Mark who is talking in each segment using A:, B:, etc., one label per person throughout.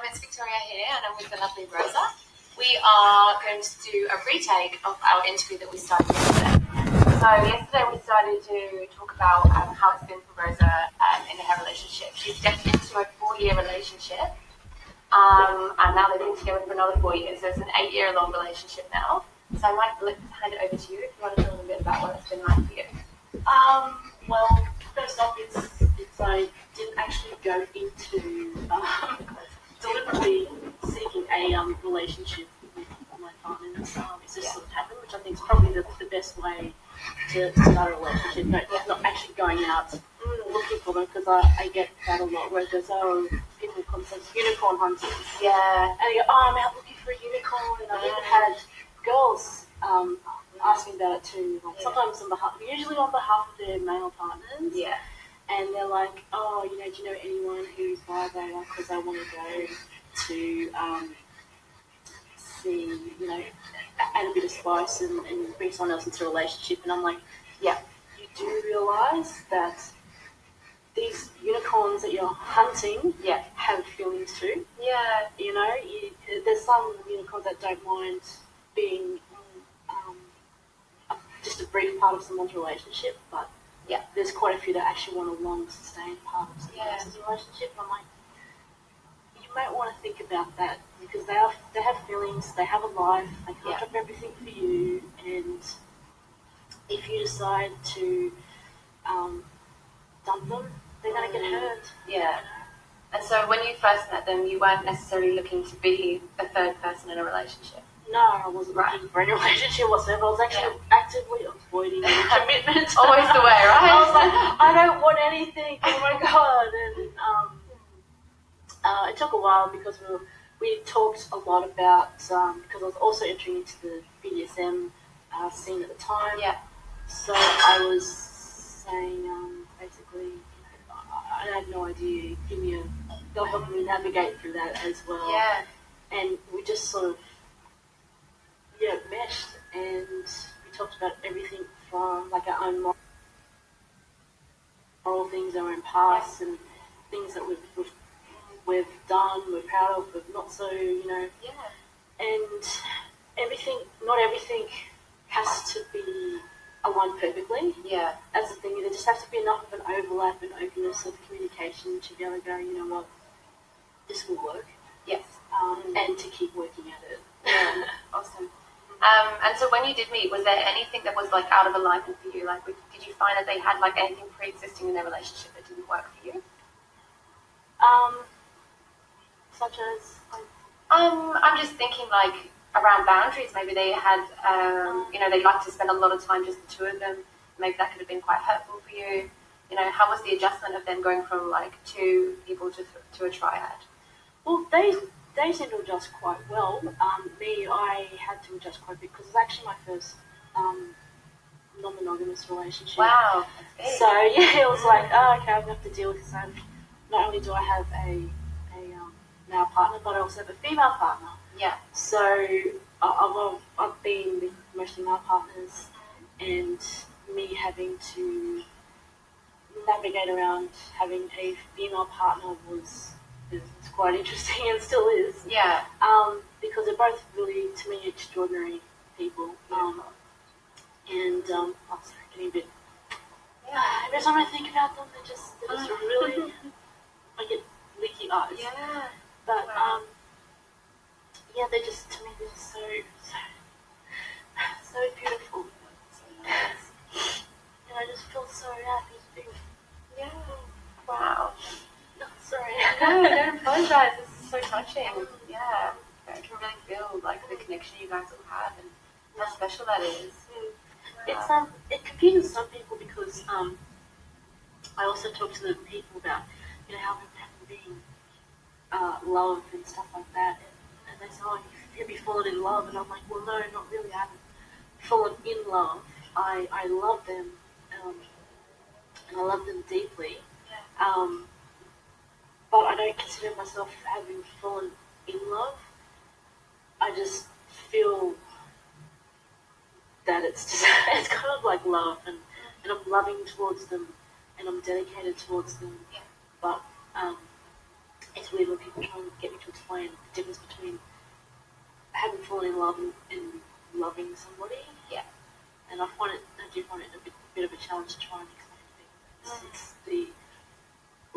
A: it's Victoria here, and I'm with the lovely Rosa. We are going to do a retake of our interview that we started yesterday. So yesterday we started to talk about how it's been for Rosa in her relationship. She's stepped into a 4-year relationship, and now they've been together for another 4 years. So it's an 8-year-long relationship now. So I might hand it over to you if you want to tell a little bit about what it's been like for you.
B: Well, first off, it's I didn't actually go into deliberately seeking a relationship with my partner. It just sort of happened, which I think is probably the best way to start a relationship. But not actually going out looking for them, because I get that a lot, where it goes, people call themselves unicorn hunters.
A: Yeah.
B: And they go, I'm out looking for a unicorn, and I've even had girls ask me about it too. Like sometimes usually on behalf of their male partners. Yeah. And they're like, do you know anyone who's bi? Because I want to go to see, add a bit of spice and bring someone else into a relationship. And I'm like, yeah, you do realise that these unicorns that you're hunting have feelings too. Yeah. There's some unicorns that don't mind being just a brief part of someone's relationship, but there's quite a few that actually want a long, sustained part of someone else's relationship. And I'm like, you might want to think about that, because they have feelings, they have a life, they can't drop everything for you, and if you decide to dump them, they're going to get hurt. Yeah.
A: And so when you first met them, you weren't necessarily looking to be a third person in a relationship?
B: No, I wasn't looking for any relationship whatsoever. I was actually actively avoiding any commitment.
A: Always the way, right?
B: I was like, I don't want anything. Oh my god! And it took a while, because we talked a lot about, because I was also entering into the BDSM scene at the time. Yeah. So I was saying, basically, I had no idea. They'll help me navigate through that as well. Yeah. And we just sort of meshed, and we talked about everything from like our own moral things, our own past, and things that we've done, we're proud of, but not so, and not everything has to be aligned perfectly. Yeah. As the thing, there just has to be enough of an overlap and openness of communication to be able to go, you know what, this will work. Yes. And to keep working at it.
A: Yeah. Awesome. And so when you did meet, was there anything that was like out of alignment for you? Like, did you find that they had like anything pre-existing in their relationship that didn't work for you?
B: Such as?
A: I'm just thinking like around boundaries. Maybe they had, they liked to spend a lot of time just the two of them. Maybe that could have been quite hurtful for you. How was the adjustment of them going from like two people to a triad?
B: Well, they seemed to adjust quite well. I had to adjust quite a bit, because it was actually my first non-monogamous relationship.
A: Wow, that's big.
B: So it was like, okay, I'm going to have to deal with this. Not only do I have a male partner, but I also have a female partner. Yeah. So I've been with mostly male partners, and me having to navigate around having a female partner was quite interesting, and still is. Yeah. Because they're both really, to me, extraordinary people. Getting a bit. Every time I think about them, they're just really. I get leaky eyes. Yeah. But they're just, to me, they're just so beautiful. So nice. And I just feel so happy to be.
A: Yeah. Wow.
B: Sorry.
A: No, don't apologize. This is so touching. Yeah. I can really feel like the connection you guys all have and how special that is.
B: It's it confuses some people, because I also talk to the people about how we're being loved and stuff like that, and they say, have you fallen in love? And I'm like, well, no, not really. I haven't fallen in love. I love them, and I love them deeply. But I don't consider myself having fallen in love. I just feel that it's kind of like love, and I'm loving towards them, and I'm dedicated towards them. Yeah. But it's weird when people try and get me to explain explain the difference between having fallen in love and loving somebody.
A: Yeah.
B: And I do find it a bit of a challenge to try and explain to people. It's the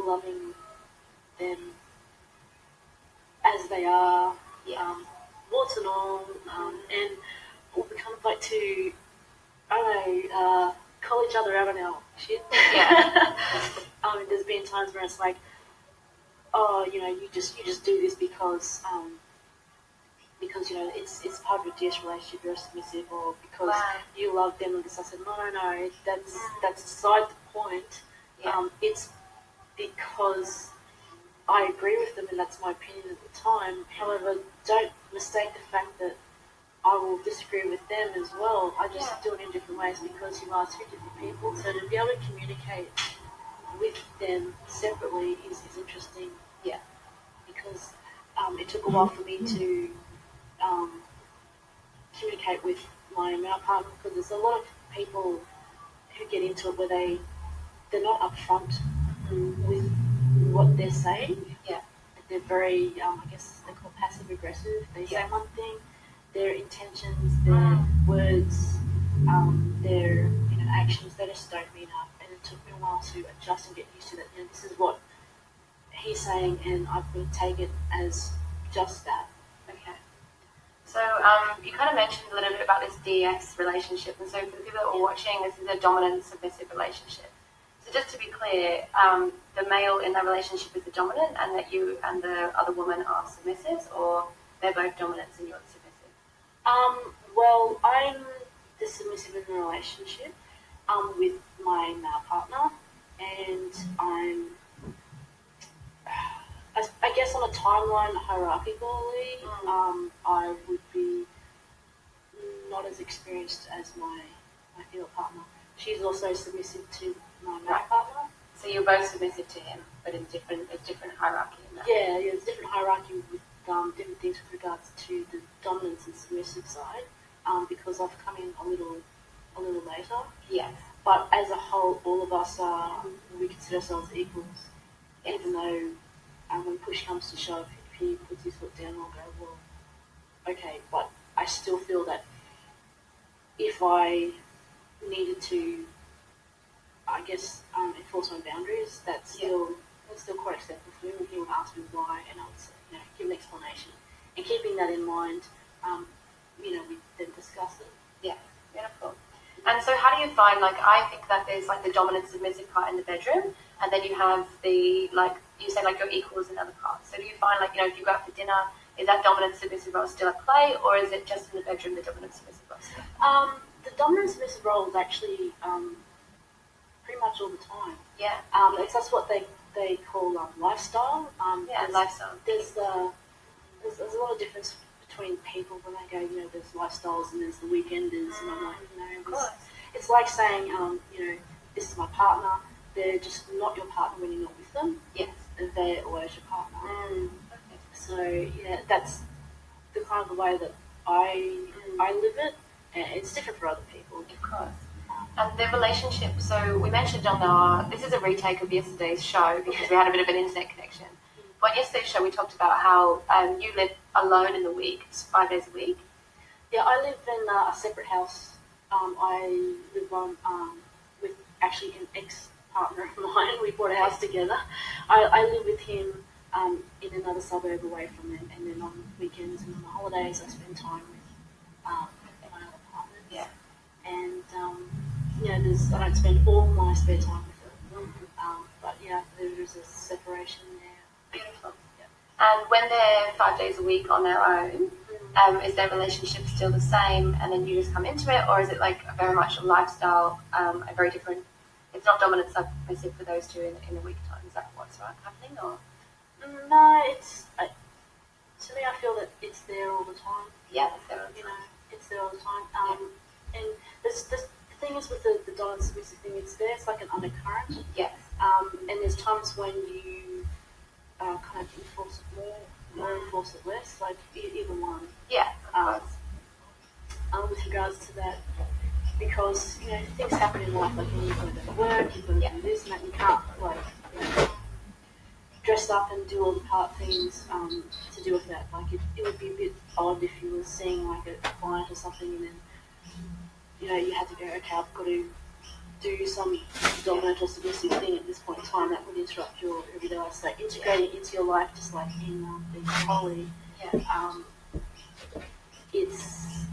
B: loving them as they are, warts and all, and we kind of like to, call each other out on our shit.
A: Yeah.
B: There's been times where it's like, oh, you just do this because it's part of your DS relationship, you're submissive, or because you love them. And this, I said, no, that's beside the point.
A: Yeah.
B: It's because I agree with them, and that's my opinion at the time. However, don't mistake the fact that I will disagree with them as well. I just do it in different ways because you are two different people. So to be able to communicate with them separately is interesting.
A: Yeah.
B: Because it took a while for me to communicate with my male partner, because there's a lot of people who get into it where they're not upfront with what they're saying.
A: Yeah.
B: They're very, I guess they call passive aggressive. They say one thing, their intentions, their words, their actions, they just don't mean up. And it took me a while to adjust and get used to that. This is what he's saying, and I've got to take it as just that.
A: Okay. So you kind of mentioned a little bit about this DS relationship, and so for the people that were watching, this is a dominant submissive relationship. So just to be clear, the male in that relationship is the dominant, and that you and the other woman are submissives, or they're both dominants and you're the submissive?
B: Well, I'm the submissive in the relationship with my male partner, and I'm, I guess on a timeline hierarchically, I would be not as experienced as my female partner. She's also submissive to my male partner.
A: So you're both submissive to him, but in a different hierarchy in that.
B: Yeah, there's different hierarchy with different things with regards to the dominance and submissive side, because I've come in a little later.
A: Yes.
B: But as a whole, all of us we consider ourselves equals, even though when push comes to shove, if he puts his foot down, I'll go, well, okay, but I still feel that if I needed to, I guess, enforce my boundaries, that's still quite acceptable for him. And he would ask me why, and I would say, give an explanation. And keeping that in mind, we then discuss it.
A: Yeah, beautiful. And so how do you find, I think that there's the dominant submissive part in the bedroom, and then you have the, you say your equals in other parts. So do you find, if you go out for dinner, is that dominant submissive role still at play, or is it just in the bedroom the dominant submissive role still?
B: The dominant submissive role is actually pretty much all the time.
A: Yeah.
B: That's what they call lifestyle.
A: Lifestyle.
B: There's a lot of difference between people when they go, there's lifestyles and there's the weekenders, and I'm like, it's like saying, this is my partner. They're just not your partner when you're not with them.
A: Yes.
B: They're always your partner.
A: Okay.
B: So that's the kind of the way that I live it. And it's different for other people.
A: Of course. And the relationship, so we mentioned on this is a retake of yesterday's show because we had a bit of an internet connection. But yesterday's show we talked about how you live alone in the week, 5 days a week.
B: Yeah, I live in a separate house. I live with actually an ex-partner of mine. We bought a house together. I live with him in another suburb away from them, and then on weekends and on the holidays I spend time with my other partners.
A: Yeah.
B: And I don't spend all my spare time with them. But there's a separation there.
A: Beautiful. Yeah. And when they're 5 days a week on their own, is their relationship still the same, and then you just come into it, or is it very much a lifestyle, a very different? It's not dominant submissive for those two in the week time. Is that what's happening, or?
B: No, it's to me. I feel that it's there all the time.
A: Yeah, it's there all the time.
B: It's there all the time. And the thing is with the dominant submissive thing, it's there. It's like an undercurrent.
A: Yes.
B: And there's times when you kind of enforce it more, or enforce it less. Either one.
A: Yeah.
B: With regards to that, because things happen in life. You've got to go to work, you've got to do this and that. You can't dress up and do all the part things to do with that. Like it would be a bit odd if you were seeing like a client or something, and then you had to go, okay, I've got to do some dominant or submissive thing at this point in time that would interrupt your everyday life. So integrating into your life, just like in being holy, it's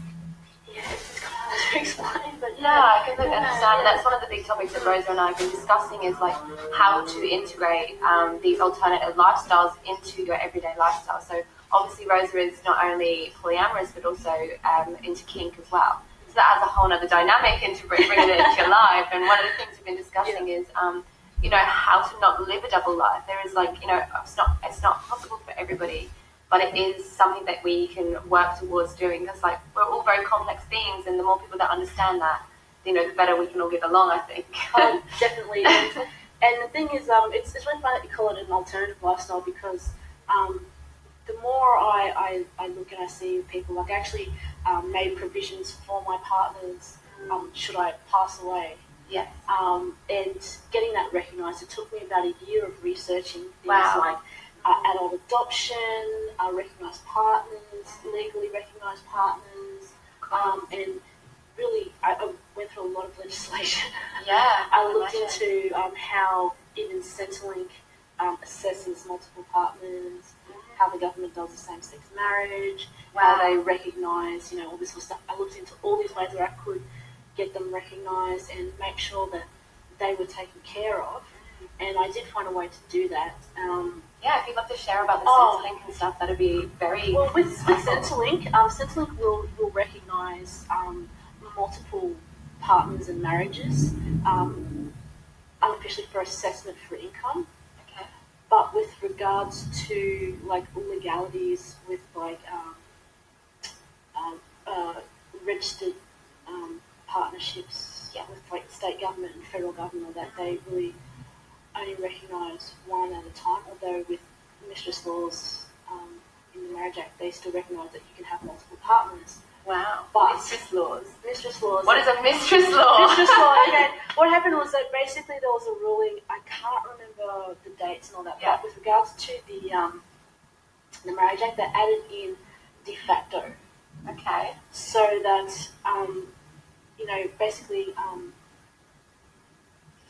B: kind of hard to explain, but
A: I can understand. That's one of the big topics that Rosa and I have been discussing is like how to integrate these alternative lifestyles into your everyday lifestyle. So obviously Rosa is not only polyamorous but also into kink as well. So that adds a whole other dynamic into bringing it into your life. And one of the things we've been discussing is how to not live a double life. There is it's not possible for everybody. But it is something that we can work towards doing. Because we're all very complex beings, and the more people that understand that, the better we can all get along, I think.
B: Definitely. And the thing is, it's really fun that you call it an alternative lifestyle, because the more I look and I see people, I actually made provisions for my partners should I pass away.
A: Yes.
B: And getting that recognised, it took me about a year of researching things like adult adoption, recognised partners, legally recognised partners, and really I went through a lot of legislation. I looked into how even Centrelink assesses multiple partners, how the government does the same-sex marriage, how they recognise, all this sort of stuff. I looked into all these ways where I could get them recognised and make sure that they were taken care of, and I did find a way to do that.
A: If you'd love to share about the Centrelink and stuff, that'd be very...
B: Well, with Centrelink, Centrelink will recognise multiple partners and marriages, unofficially for assessment for income.
A: Okay.
B: But with regards to legalities with registered partnerships with state government and federal government, that they really only recognise one at a time, although with mistress laws in the Marriage Act, they still recognise that you can have multiple partners.
A: Wow.
B: But
A: Mistress laws.
B: What
A: is a mistress law?
B: Mistress law, okay. What happened was that basically there was a ruling, I can't remember the dates and all that, but with regards to the Marriage Act, they added in de facto.
A: Okay.
B: So that, basically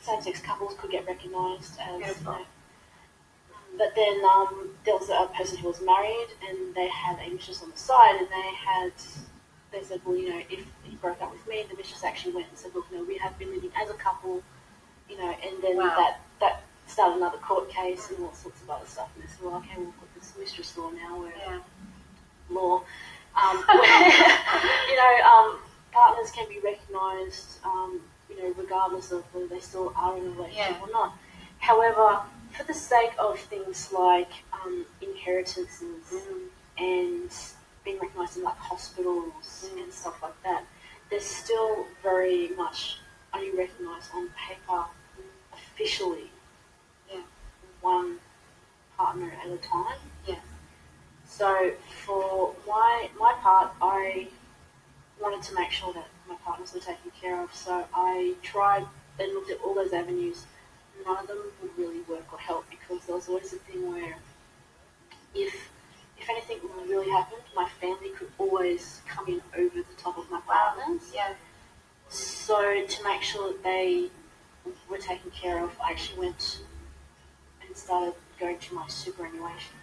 B: same-sex couples could get recognised as, but then there was a person who was married and they had a mistress on the side, and they said, well, if he broke up with me, the mistress actually went and said, look, we have been living as a couple, and then that started another court case and all sorts of other stuff, and they said, well, okay, we'll put this mistress law now, where law, where, partners can be recognised, regardless of whether they still are in a relationship or not. However, for the sake of things like inheritances and being recognised in hospitals and stuff like that, they're still very much only recognised on paper officially. One partner at a time. So for my part, I wanted to make sure that my partners were taken care of, so I tried and looked at all those avenues. None of them would really work or help, because there was always a thing where if anything really happened, my family could always come in over the top of my partners. So to make sure that they were taken care of, I actually went and started going to my superannuation.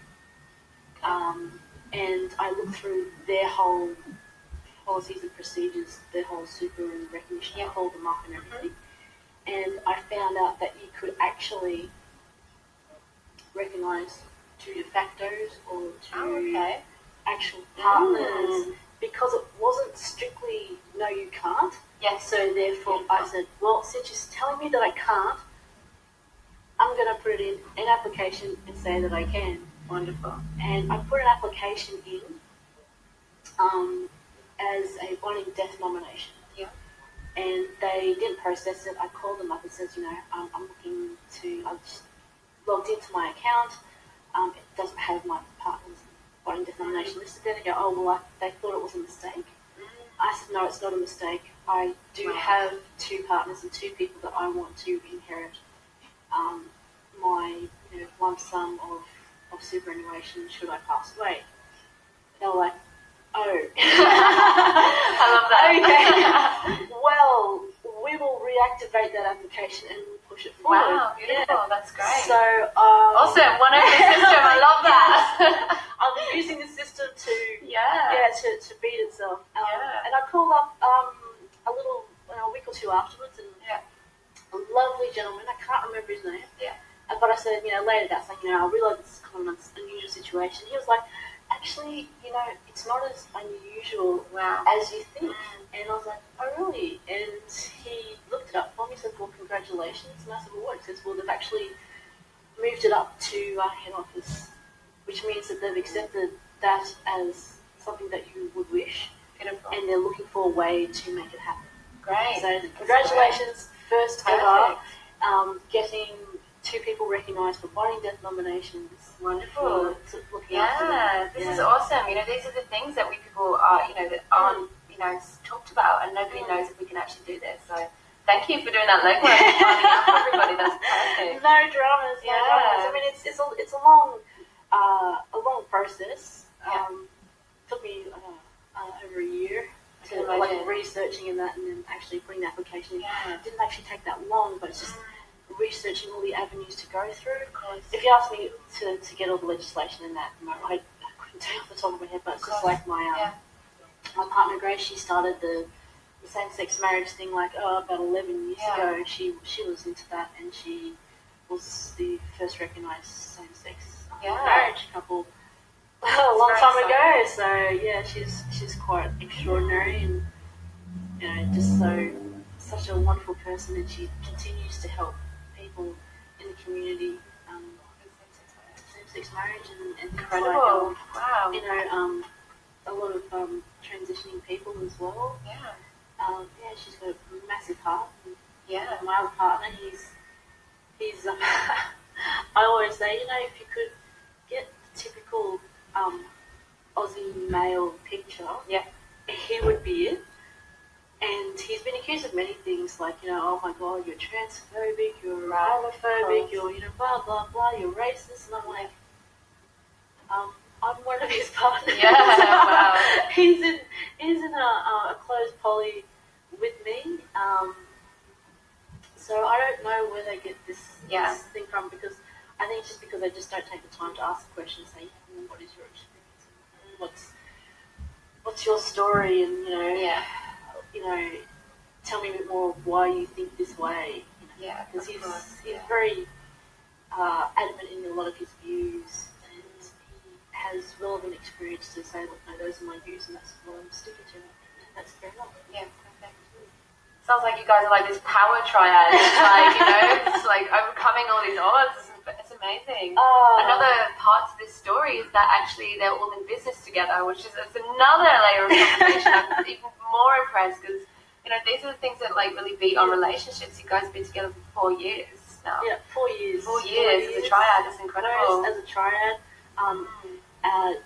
B: And I looked through their whole policies and procedures, their whole super and recognition, I called them up and everything. And I found out that you could actually recognise two de factos or two actual partners, because it wasn't strictly, no, you can't. So therefore I said, well, since you're telling me that I can't, I'm going to put it in an application and say that I can.
A: Wonderful.
B: And I put an application in as a wanting death nomination. And they didn't process it. I called them up and said, I'm looking to, I've just logged into my account. It doesn't have my partner's wanting death nomination listed there. They go, they thought it was a mistake. I said, no, it's not a mistake. I do have two partners and two people that I want to inherit my lump sum of superannuation should I pass away. They were like, oh.
A: I love that.
B: Okay. Well, we will reactivate that application and we'll push it forward.
A: Wow, beautiful. That's great.
B: So,
A: awesome. One over system. I love that.
B: I'm using the system to to beat itself. And I called up a week or two afterwards, and a lovely gentleman, I can't remember his name.
A: Yeah.
B: But I said, laid it out, saying, I realise this is kind of an unusual situation. He was like, actually, it's not as unusual as you think. And I was like, oh, really? And he looked it up for me, said, well, congratulations. And I said, well, what? He says, well, they've actually moved it up to head office, which means that they've accepted that as something that you would wish.
A: Beautiful.
B: And they're looking for a way to make it happen.
A: Great.
B: So congratulations, first ever, getting 2 people recognised for binding death nominations.
A: Wonderful.
B: Looking after them.
A: This is awesome. These are the things that we people are, that aren't, talked about, and nobody knows if we can actually do this. So thank you for doing that legwork and finding out for everybody. That's perfect.
B: No dramas. No dramas. I mean, it's a long process. Took me over a year to researching and that, and then actually putting the application in. It didn't actually take that long, but it's just researching all the avenues to go through. Of course. If you ask me to get all the legislation in that, I couldn't tell you off the top of my head, but it's just like my partner Grace, she started the same-sex marriage thing about 11 years ago. She was into that, and she was the first recognised same-sex marriage couple a long time ago. So she's quite extraordinary, and just such a wonderful person, and she continues to help people in the community same-sex marriage and
A: incredible. Wow.
B: A lot of transitioning people as well. She's got a massive heart. My other partner, he's I always say, if you could get the typical Aussie male picture, he would be it. And he's been accused of many things, like, oh my God, you're transphobic, you're homophobic, you're, blah, blah, blah, you're racist. And I'm like, I'm one of his partners.
A: Wow.
B: He's in a closed poly with me. So I don't know where they get this thing from, because I think it's just because they just don't take the time to ask the question, say, what is your experience? What's your story? And, tell me a bit more of why you think this way. Because he's very adamant in a lot of his views, and he has relevant experience to say, look, no, those are my views, and that's what I'm sticking to. And that's fair enough.
A: Yeah, perfect. Sounds like you guys are like this power triad. It's like, overcoming all these odds. It's amazing. Another part to this story is that actually they're all in business together, which is another layer of conversation. I'm even more impressed because, these are the things that really beat on relationships. You guys have been together for 4 years now.
B: Yeah, 4 years.
A: 4 years as a triad. It's incredible.
B: As a triad.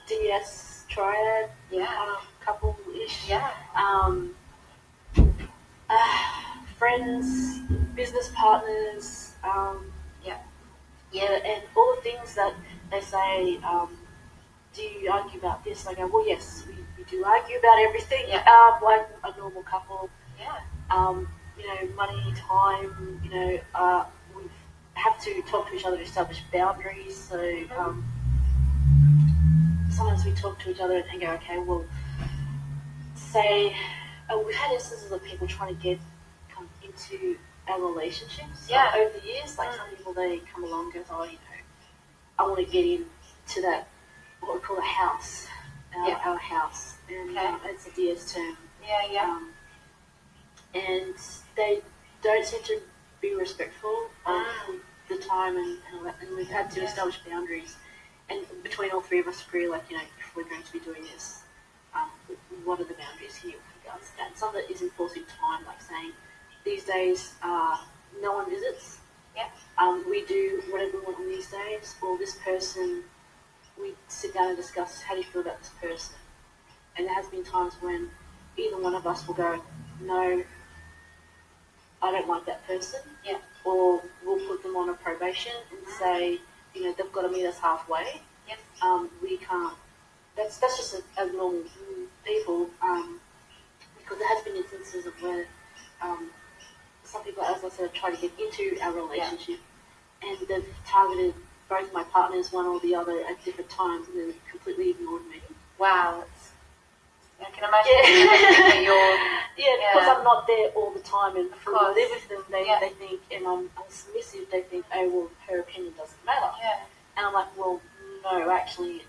B: DS triad. Couple-ish. Friends, business partners. And all the things that they say, do you argue about this? I go, well, yes, we do argue about everything, like a normal couple. Money, time, we have to talk to each other to establish boundaries. So sometimes we talk to each other and go, okay, well, say, we've had instances of people trying to come into our relationships over the years. Like some people, they come along and go, I want to get into that, what we call a house, our house. And it's a DS term. And they don't seem to be respectful of the time and all that. And we've had to establish boundaries. And between all 3 of us agree, if we're going to be doing this, what are the boundaries here with regards to that? And some of it is enforcing time, like saying, these days, no one visits. We do whatever we want on these days. Or this person, we sit down and discuss, how do you feel about this person? And there has been times when either one of us will go, no, I don't like that person.
A: Yeah.
B: Or we'll put them on a probation and say, they've got to meet us halfway.
A: Yes.
B: We can't. That's just as normal people. Because there has been instances of where some people, as I said, try to get into our relationship, and they've targeted both my partners, one or the other, at different times, and then completely ignored me.
A: Wow. I can imagine that you're...
B: because I'm not there all the time and fully live with them, they think, and I'm submissive, they think, oh, well, her opinion doesn't matter.
A: Yeah.
B: And I'm like, well, no, actually it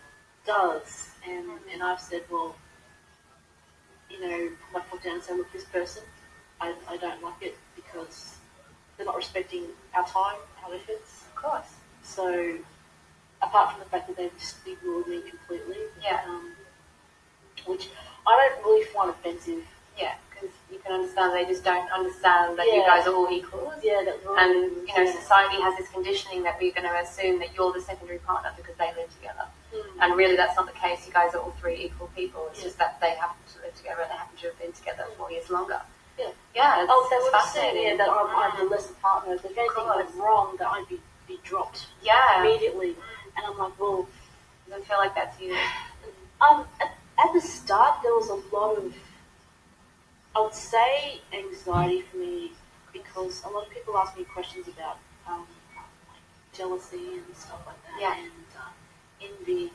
B: does. And I've said, well, put my foot down and say, look, this person, I don't like it because they're not respecting our time, our efforts.
A: Of course.
B: So, apart from the fact that they've just ignored me completely, which I don't really find offensive.
A: Yeah, because you can understand they just don't understand that you guys are all equals.
B: Yeah, that's right.
A: And society has this conditioning that we're going to assume that you're the secondary partner because they live together. And really, that's not the case. You guys are all three equal people. It's just that they happen to live together and they happen to have been together 4 years longer.
B: Yeah.
A: Yeah.
B: It's fascinating. That I'm the lesser partner. If anything went wrong, that I'd be dropped. Immediately. And I'm like, well,
A: doesn't feel like that to you.
B: At the start, there was a lot of, I would say, anxiety for me because a lot of people ask me questions about like jealousy and stuff like that, and envy.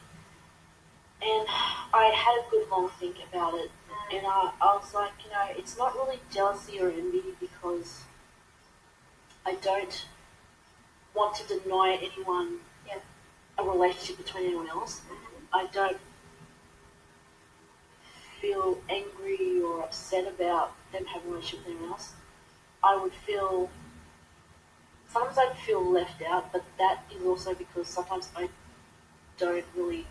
B: And I had a good long think about it, and I was like, it's not really jealousy or envy because I don't want to deny anyone a relationship between anyone else. I don't feel angry or upset about them having a relationship with anyone else. Sometimes I'd feel left out, but that is also because sometimes I don't really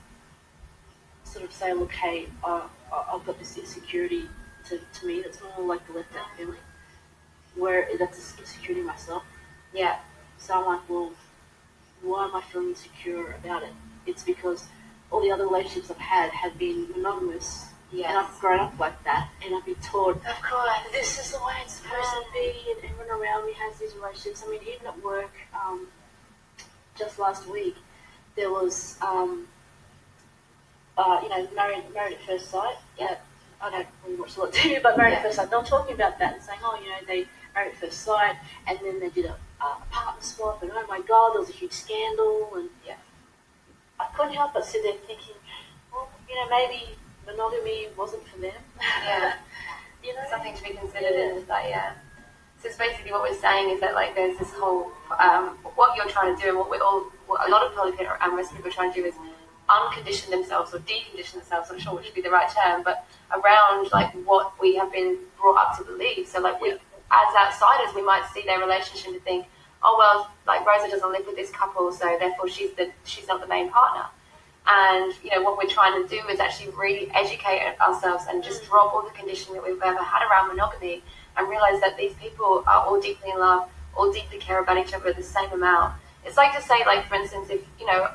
B: sort of say, look, hey, I've got this insecurity to me that's more like the left out feeling, where that's insecurity myself.
A: Yeah.
B: So I'm like, well, why am I feeling insecure about it? It's because all the other relationships I've had have been monogamous. Yes. And I've grown up like that, and I've been taught, of course, this is the way it's supposed to be, and everyone around me has these relationships. I mean, even at work, just last week, there was, married at first sight. Yeah. I don't really watch a lot of TV, but married at first sight. They were talking about that and saying, they married at first sight, and then they did a partner swap, and oh my God, there was a huge scandal, and I couldn't help but sit there thinking, well, maybe monogamy wasn't for them.
A: Yeah. Something to be considered in that, So it's basically what we're saying is that like there's this whole what you're trying to do and what a lot of polygamous and most people are trying to do is uncondition themselves or decondition themselves, I'm not sure which would be the right term, but around like what we have been brought up to believe. So like we as outsiders we might see their relationship and think, oh well, like Rosa doesn't live with this couple, so therefore she's not the main partner. And, what we're trying to do is actually really educate ourselves and just drop all the conditioning that we've ever had around monogamy and realize that these people are all deeply in love, all deeply care about each other the same amount. It's like to say, like, for instance, if,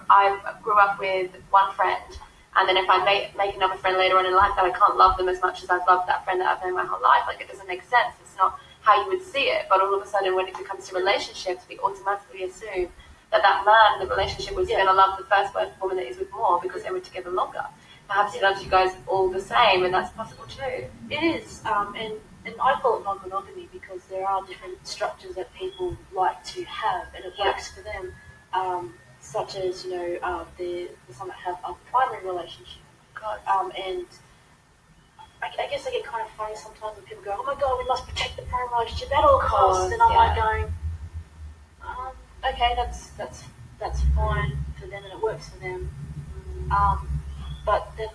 A: I grew up with one friend and then if I make another friend later on in life that I can't love them as much as I've loved that friend that I've known my whole life, like, it doesn't make sense. It's not how you would see it. But all of a sudden, when it comes to relationships, we automatically assume that man in the relationship was going to love the first woman that he's with more because they were together longer. Perhaps he loves you guys all the same, and that's possible too.
B: It is, and I call it non-monogamy because there are different structures that people like to have, and it works for them, such as, there's some that have a primary relationship. And I guess I get kind of funny sometimes when people go, oh my God, we must protect the primary relationship at all costs, and I'm like going, okay, that's fine for them and it works for them. But then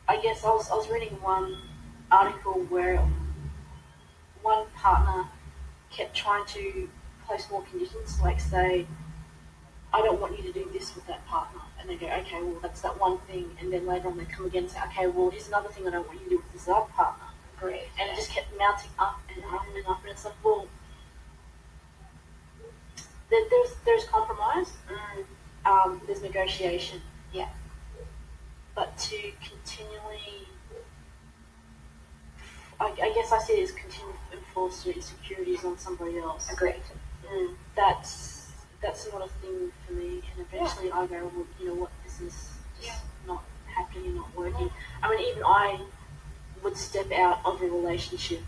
B: I guess I was reading one article where one partner kept trying to place more conditions, like say, I don't want you to do this with that partner. And they go, okay, well, that's that one thing. And then later on they come again and say, okay, well, here's another thing I don't want you to do with this other partner.
A: Great.
B: And it just kept mounting up and up and up. And it's like, well, there's compromise, there's negotiation. Yeah. But to continually I guess I see it as continue to enforce your insecurities on somebody else.
A: Agreed.
B: That's not a thing for me, and eventually I go, well, you know what, this is just not happening and not working. I mean, even I would step out of a relationship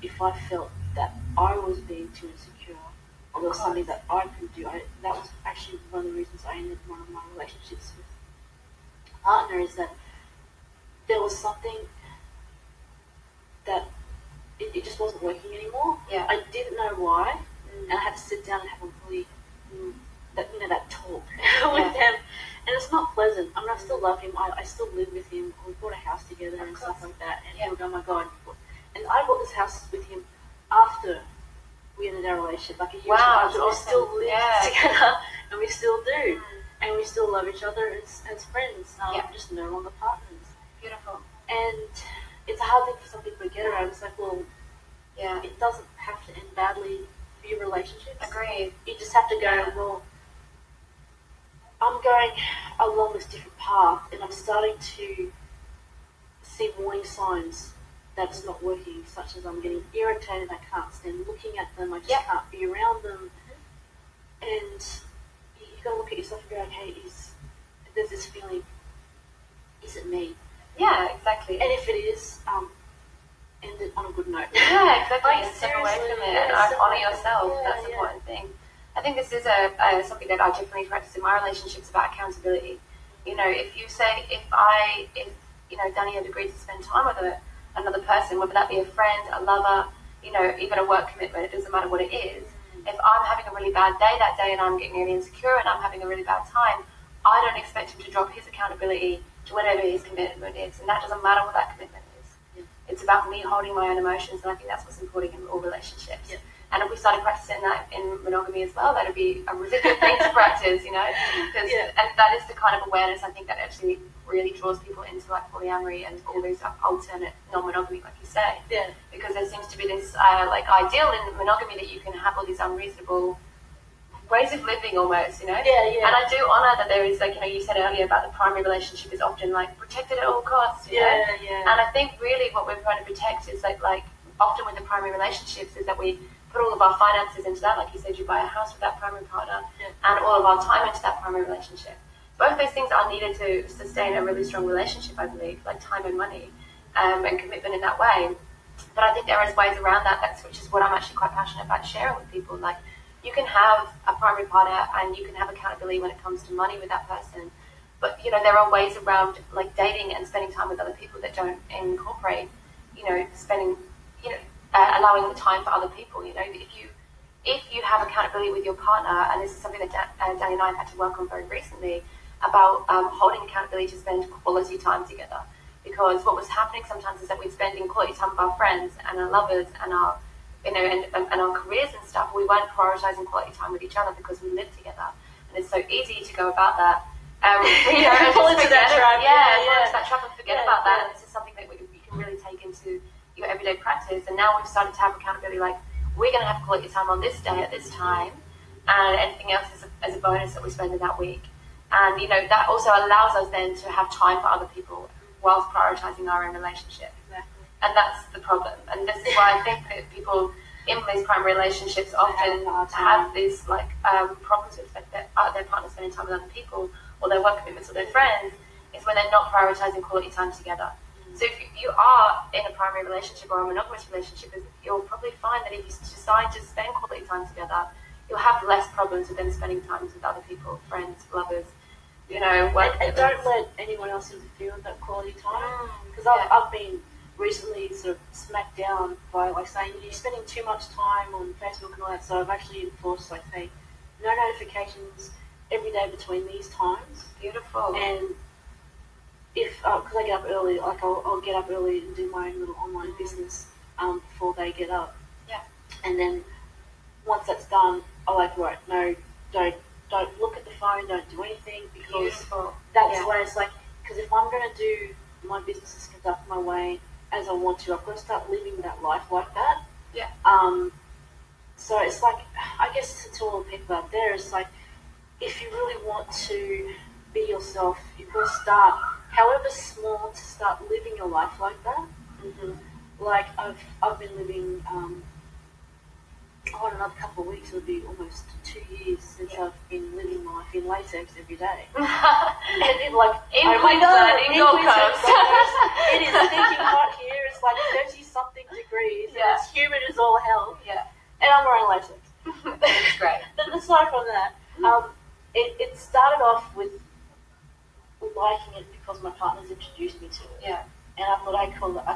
B: if I felt that I was being too insecure or there was something that I could do. That was actually one of the reasons I ended one of my relationships with a partner, is that there was something that it just wasn't working anymore.
A: Yeah.
B: I didn't know why, and I had to sit down and have a really that talk with them, and it's not pleasant. I mean, I still love him. I still live with him. We bought a house together and stuff like that. And he'll go, oh my god! And I bought this house with him after we ended our relationship, like a year after.
A: Awesome.
B: We still live together, and we still do, and we still love each other as friends. Just no longer partners.
A: Beautiful.
B: And it's a hard thing for some people to get around. It's like, well, it doesn't have to end badly for your relationships.
A: Agreed.
B: You just have to go, well, I'm going along this different path, and I'm starting to see warning signs that it's not working, such as I'm getting irritated, I can't stand looking at them, I just can't be around them. And you've got to look at yourself and go, okay, there's this feeling, is it me?
A: Yeah, exactly.
B: And if it is, end it on a good note.
A: Yeah, exactly.
B: Like,
A: and step away from it and
B: seriously.
A: honour yourself.
B: Yeah,
A: That's the important thing. I think this is something that I definitely practice in my relationships about accountability. You know, if Danny had agreed to spend time with another person, whether that be a friend, a lover, even a work commitment, it doesn't matter what it is. If I'm having a really bad day that day and I'm getting really insecure and I'm having a really bad time, I don't expect him to drop his accountability to whatever his commitment is, and that doesn't matter what that commitment is. It's about me holding my own emotions, and I think that's what's important in all relationships. And if we started practicing that in monogamy as well, that would be a really good thing to practice, and that is the kind of awareness I think that actually really draws people into like polyamory and all these alternate non-monogamy, like you say. Because there seems to be this ideal in monogamy that you can have all these unreasonable ways of living almost, And I do honour that there is, you said earlier about the primary relationship is often protected at all costs, And I think really what we're trying to protect is like often with the primary relationships is that we put all of our finances into that, like you said, you buy a house with that primary partner, and all of our time into that primary relationship. Both those things are needed to sustain a really strong relationship, I believe, like time and money, and commitment in that way. But I think there is ways around that, which is what I'm actually quite passionate about sharing with people. Like, you can have a primary partner and you can have accountability when it comes to money with that person. But, there are ways around like dating and spending time with other people that don't incorporate, spending, allowing the time for other people. If you have accountability with your partner, and this is something that Danny and I have had to work on very recently, about holding accountability to spend quality time together. Because what was happening sometimes is that we'd spend quality time with our friends and our lovers and our and our careers and stuff. We weren't prioritizing quality time with each other because we lived together, and it's so easy to go about that.
B: Fall into that trap.
A: Fall into that trap and forget about that. And this is something that you can really take into your everyday practice. And now we've started to have accountability. Like, we're going to have quality time on this day at this time, and anything else is as a bonus that we spend in that week. And that also allows us then to have time for other people whilst prioritizing our own relationship. And that's the problem. And this is why I think that people in these primary relationships often have these problems with their partner spending time with other people, or their work commitments, or their friends, is when they're not prioritizing quality time together. So if you are in a primary relationship or a monogamous relationship, you'll probably find that if you decide to spend quality time together, you'll have less problems with them spending time with other people, friends, lovers, work
B: and don't let anyone else interfere with that quality time. Because I've been recently sort of smacked down by saying you're spending too much time on Facebook and all that. So I've actually enforced hey, no notifications every day between these times.
A: Beautiful.
B: And if because I get up early, I'll get up early and do my own little online business before they get up. And then once that's done, I right, no, don't look at the phone, don't do anything, because that's the way it's because if I'm going to do my business is conduct my way as I want to, I've got to start living that life like that. So it's I guess to all the people out there, it's if you really want to be yourself, you've got to start, however small, to start living your life like that. like I've been living. In another couple of weeks, it'll be almost 2 years since I've been living life in latex every day. And in
A: Queensland, in Gold Coast.
B: It is stinking hot here. It's like 30-something degrees, and it's humid as all hell.
A: Yeah.
B: And I'm wearing latex.
A: That's great.
B: But aside from that, it started off with liking it because my partner's introduced me to it.
A: Yeah.
B: And I thought, I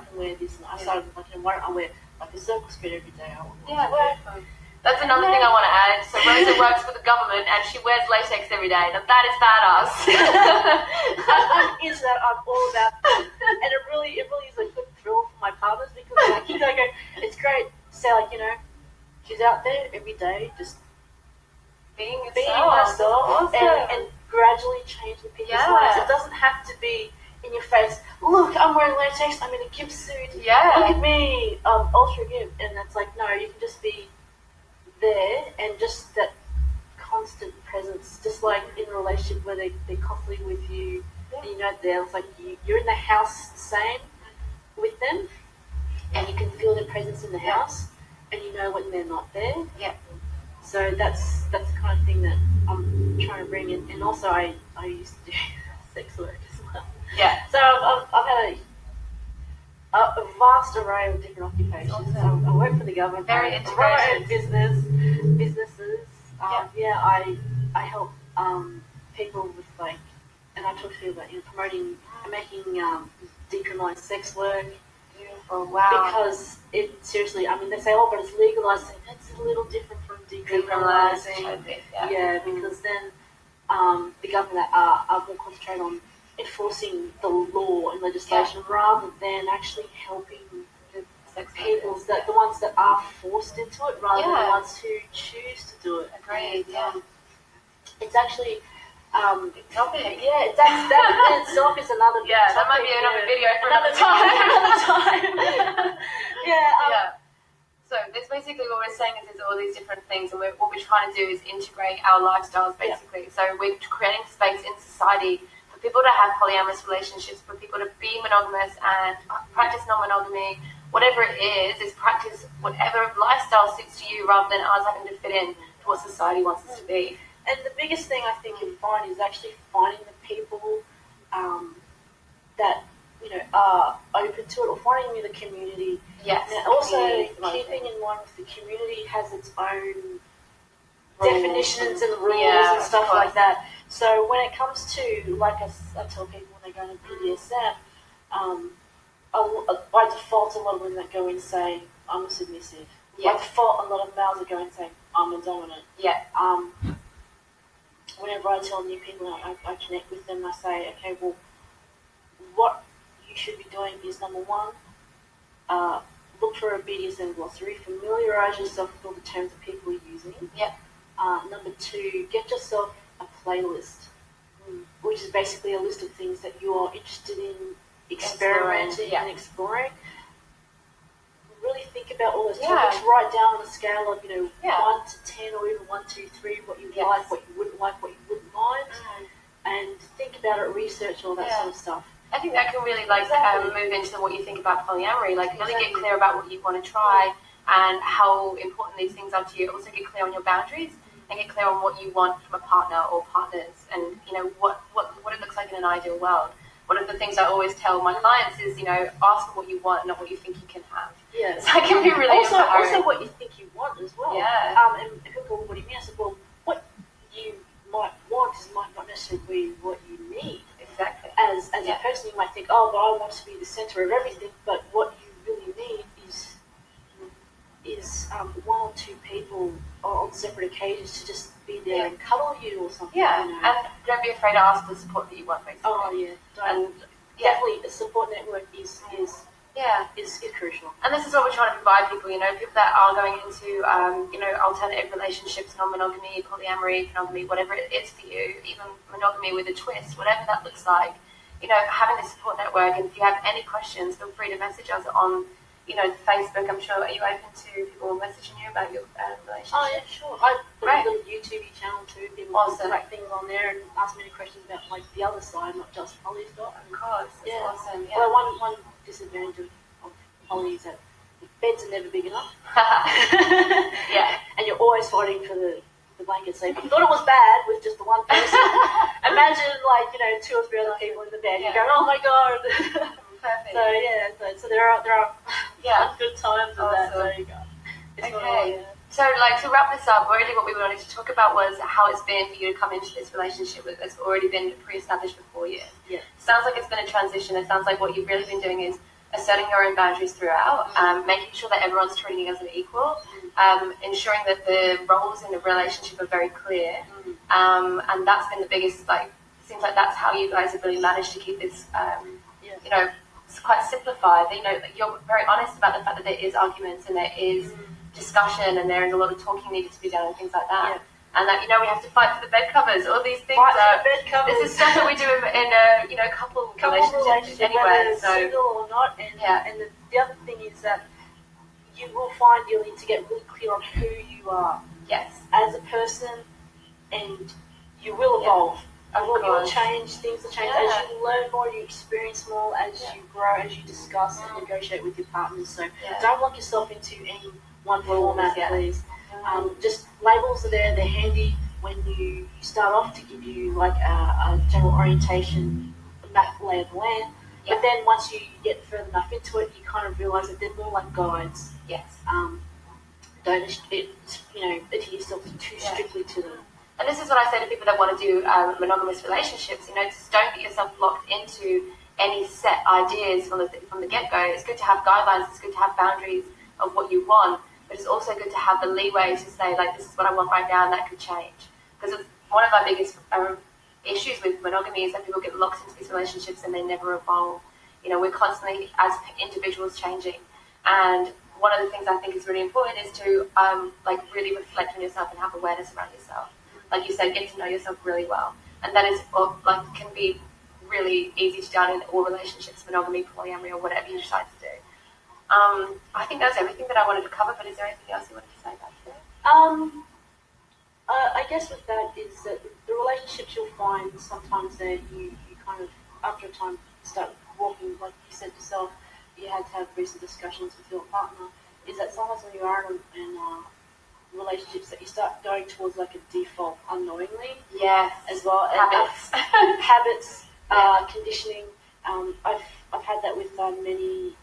B: can wear this, and I started thinking, why don't I wear like a circle skirt every day?
A: That's another thing I want to add. So Rosa works for the government and she wears latex every day. Now that is badass.
B: I'm into that. I'm all about that. And it really is a good thrill for my partners because like, you know, it's great to say like, you know, she's out there every day just
A: being
B: herself
A: awesome.
B: and gradually changing people's lives. It doesn't have to be in your face. Look, I'm wearing latex. I'm in a gimp suit.
A: Yeah.
B: Look at me, ultra gimp. And it's like, no, you can just be there and just that constant presence, just like in a relationship where they're constantly with you, and you know it's like you're in the house the same with them, and you can feel their presence in the house, and you know when they're not there.
A: Yeah. So
B: that's the kind of thing that I'm trying to bring in, and also I used to do sex work as well.
A: Yeah.
B: So I've had a vast array of different occupations.
A: Awesome.
B: I work for the government.
A: Very
B: I run my own businesses. I help people with like, and I talk to you about promoting and making decriminalised sex work.
A: Beautiful. Wow.
B: Because it seriously, I mean, they say, oh, but it's legalised. That's a little different from decriminalising. Because then the government are more concentrated on enforcing the law and legislation rather than actually helping the people, the ones that are forced into it rather than the ones who choose to do it.
A: Agreed.
B: It's actually
A: topic.
B: That in itself is another topic.
A: That might be another video for another time. So this basically what we're saying is there's all these different things, and what we're trying to do is integrate our lifestyles basically. So we're creating space in society for people to have polyamorous relationships, for people to be monogamous and practice non-monogamy. Whatever it is practice whatever lifestyle suits to you rather than us having to fit in to what society wants us to be.
B: And the biggest thing I think you find is actually finding the people that are open to it, or finding the community.
A: Yes.
B: And also keeping in mind with the community has its own definitions and rules and stuff like that. So when it comes to, like I tell people when they go into BDSM, by default, a lot of women that go in say, I'm a submissive. By default, a lot of males that go in say, I'm a dominant.
A: Yeah.
B: Whenever I tell new people, I connect with them, I say, okay, well, what you should be doing is, number one, look for a BDSM glossary, familiarise yourself with all the terms that people are using.
A: Yeah.
B: Number two, get yourself a playlist, which is basically a list of things that you're interested in experimenting and exploring. Really think about all those topics. Write down on a scale of 1 to 10 or even 1, 2, 3 what you like, what you wouldn't like, what you wouldn't mind, and think about it. Research all that sort of stuff.
A: I think that can really move into what you think about polyamory. Like really get clear about what you want to try and how important these things are to you. Also get clear on your boundaries and get clear on what you want from a partner or partners, and what it looks like in an ideal world. One of the things I always tell my clients is, ask for what you want, not what you think you can have.
B: Yeah.
A: So it can be really empowering.
B: Also what you think you want as well.
A: Yeah.
B: And people, what do you mean? I said, well, what you might want might not necessarily be what you need.
A: Exactly.
B: As a person, you might think, oh, but I want to be the center of everything. But what you really need is one or two people on separate occasions to just be there and cuddle you or something.
A: Yeah, and don't be afraid to ask for the support that you want, basically.
B: Oh, yeah. And definitely a support network is crucial.
A: And this is what we're trying to provide people, people that are going into, alternative relationships, non-monogamy, polyamory, monogamy, whatever it is for you, even monogamy with a twist, whatever that looks like, having a support network. And if you have any questions, feel free to message us on Facebook. I'm sure, are you open to people messaging you about your relationship?
B: Oh, yeah, sure. I've got a little YouTube channel too. People can write things on there and ask me any questions about the other side, not just poly stuff.
A: Of course, that's awesome. Yeah.
B: Well, one disadvantage of holidays that the beds are never big enough.
A: Yeah.
B: And you're always fighting for the blanket. So if you thought it was bad with just the one person, imagine like, 2 or 3 other people in the bed.
A: Yeah.
B: You go, oh my god.
A: Perfect.
B: So yeah, so there are good times with that.
A: Awesome.
B: So you go. It's not
A: Okay.
B: all,
A: So, like, to wrap this up, really what we wanted to talk about was how it's been for you to come into this relationship that's already been pre-established before you.
B: Yeah.
A: Sounds like it's been a transition. It sounds like what you've really been doing is asserting your own boundaries throughout, making sure that everyone's treating you as an equal, ensuring that the roles in the relationship are very clear, and that's been the biggest, like, seems like that's how you guys have really managed to keep this, it's quite simplified. You're very honest about the fact that there is arguments and there is discussion and there is a lot of talking needed to be done and things like that. Yeah. And that, we have to fight for the bed covers, all these things.
B: Fight for the bed covers.
A: This is stuff that we do in a couple relationships anyway.
B: So, single or not. And the other thing is that you will find you'll need to get really clear on who you are.
A: Yes.
B: As a person, and you will evolve. You'll change, things will change as you learn more, you experience more, as you grow, as you discuss and negotiate with your partners. So don't lock yourself into any one format, please. Just labels are there, they're handy when you start off to give you like a general orientation, map lay of the land. But then once you get further enough into it, you kind of realise that they're more like guides.
A: Yes.
B: Don't adhere yourself too strictly to them.
A: And this is what I say to people that want to do monogamous relationships. Just don't get yourself locked into any set ideas from the get-go. It's good to have guidelines. It's good to have boundaries of what you want. But it's also good to have the leeway to say, like, this is what I want right now, and that could change. Because one of our biggest issues with monogamy is that people get locked into these relationships and they never evolve. We're constantly, as individuals, changing. And one of the things I think is really important is to, really reflect on yourself and have awareness around yourself. Like you said, get to know yourself really well. And that is, can be really easy to do in all relationships, monogamy, polyamory, or whatever you decide to do. I think that's everything that I wanted to cover, but is there anything else you wanted to say about that?
B: I guess with that is that the relationships you'll find sometimes that you kind of, after a time, start walking, like you said yourself, you had to have recent discussions with your partner, is that sometimes when you are in relationships that you start going towards like a default unknowingly.
A: Yes.
B: As well.
A: Habits.
B: Habits, conditioning. I've had that with many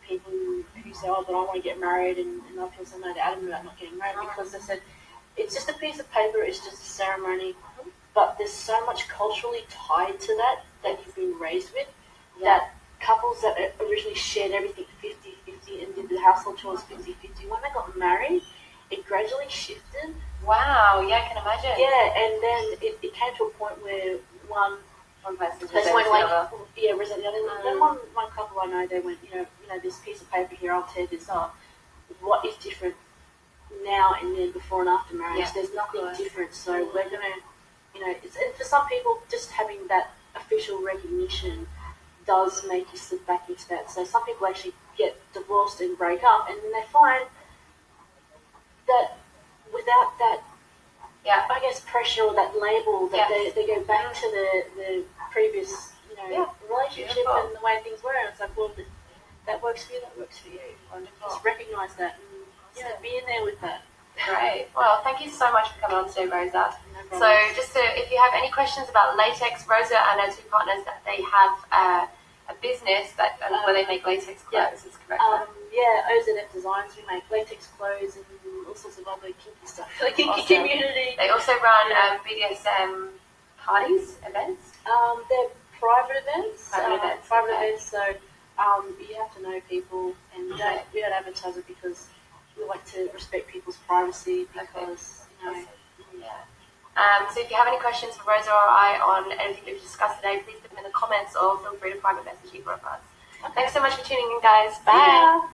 B: people who say, oh, but I want to get married, and I feel so they're adamant about not getting married because they said, it's just a piece of paper, it's just a ceremony, but there's so much culturally tied to that you've been raised with, that couples that originally shared everything 50-50 and did the household chores 50-50, when they got married, it gradually shifted.
A: Wow, yeah, I can imagine.
B: Yeah, and then it came to a point where one person resent the other. Then one couple I know, they went, this piece of paper here, I'll tear this up. What is different now and then, before and after marriage? Yeah, there's nothing different. So we're going to, and for some people, just having that official recognition does make you slip back into that. So some people actually get divorced and break up, and then they find that without that, I guess, pressure or that label, that they go back to the previous, relationship and the way things were. And it's like, well, that works for you, that works for you. Just recognise that and be in there with that.
A: Great. Well, thank you so much for coming on today, Rosa.
B: No
A: so if you have any questions about latex, Rosa and her two partners, that they have a business where they make latex clothes, is correct?
B: OZF Designs, we make latex clothes and all sorts of other kinky stuff. The kinky community.
A: They also run BDSM parties, events?
B: They're private events.
A: Private events.
B: So you have to know people, and we don't advertise it because we like to respect people's privacy because,
A: So if you have any questions for Rosa or I on anything we've discussed today, please put them in the comments or feel free to private message either of us. Thanks so much for tuning in, guys. Bye.